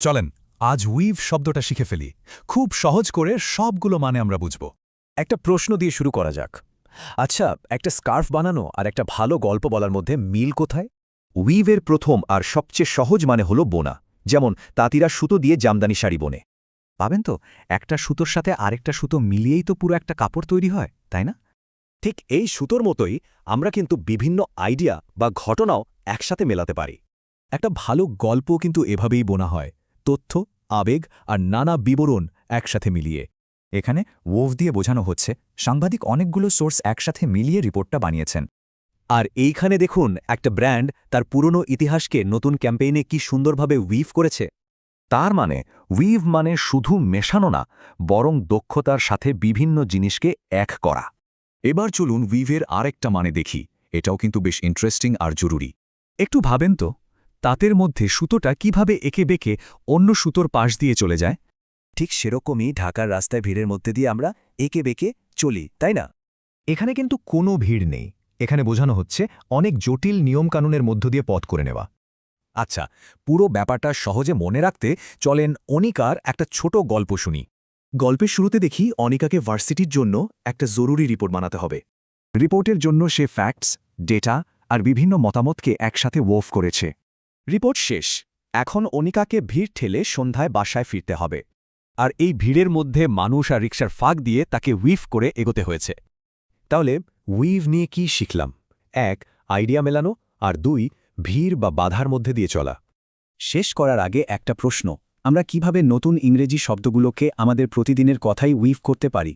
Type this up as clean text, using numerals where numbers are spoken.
চলেন আজ উইভ শব্দটা শিখে ফেলি খুব সহজ করে সবগুলো মানে আমরা বুঝব। একটা প্রশ্ন দিয়ে শুরু করা যাক। আচ্ছা, একটা স্কার্ফ বানানো আর একটা ভালো গল্প বলার মধ্যে মিল কোথায়? উইভের প্রথম আর সবচেয়ে সহজ মানে হল বোনা, যেমন তাঁতিরা সুতো দিয়ে জামদানি শাড়ি বোনে। পাবেন তো, একটা সুতোর সাথে আরেকটা সুতো মিলিয়েই তো পুরো একটা কাপড় তৈরি হয়, তাই না? ঠিক এই সুতোর মতোই আমরা কিন্তু বিভিন্ন আইডিয়া বা ঘটনাও একসাথে মেলাতে পারি। একটা ভালো গল্প কিন্তু এভাবেই বোনা হয়, তথ্য, আবেগ আর নানা বিবরণ একসাথে মিলিয়ে। এখানে ওভ দিয়ে বোঝানো হচ্ছে সাংবাদিক অনেকগুলো সোর্স একসাথে মিলিয়ে রিপোর্টটা বানিয়েছেন। আর এইখানে দেখুন একটা ব্র্যান্ড তার পুরনো ইতিহাসকে নতুন ক্যাম্পেইনে কি সুন্দরভাবে উইভ করেছে। তার মানে উইভ মানে শুধু মেশানো না, বরং দক্ষতার সাথে বিভিন্ন জিনিসকে এক করা। এবার চলুন উইভের আরেকটা মানে দেখি, এটাও কিন্তু বেশ ইন্টারেস্টিং আর জরুরি। একটু ভাবেন তো, তাঁতের মধ্যে সুতোটা কিভাবে এঁকে বেঁকে অন্য সুতোর পাশ দিয়ে চলে যায়। ঠিক সেরকমই ঢাকার রাস্তায় ভিড়ের মধ্যে দিয়ে আমরা এঁকে বেঁকে চলি, তাই না? এখানে কিন্তু কোনো ভিড় নেই, এখানে বোঝানো হচ্ছে অনেক জটিল নিয়মকানুনের মধ্য দিয়ে পথ করে নেওয়া। আচ্ছা, পুরো ব্যাপারটা সহজে মনে রাখতে চলেন অনিকার একটা ছোট গল্প শুনি। গল্পের শুরুতে দেখি অনিকাকে ভার্সিটির জন্য একটা জরুরি রিপোর্ট বানাতে হবে। রিপোর্টের জন্য সে ফ্যাক্টস, ডেটা আর বিভিন্ন মতামতকে একসাথে ওয়ভ করেছে। রিপোর্ট শেষ, এখন অনিকাকে ভিড় ঠেলে সন্ধ্যায় বাসায় ফিরতে হবে। আর এই ভিড়ের মধ্যে মানুষ আর রিকশার ফাঁক দিয়ে তাকে উইভ করে এগোতে হয়েছে। তাহলে উইভ নিয়ে কি শিখলাম? ১. আইডিয়া মেলানো, আর ২. ভিড় বা বাধার মধ্যে দিয়ে চলা। শেষ করার আগে একটা প্রশ্ন, আমরা কিভাবে নতুন ইংরেজি শব্দগুলোকে আমাদের প্রতিদিনের কথাই উইভ করতে পারি?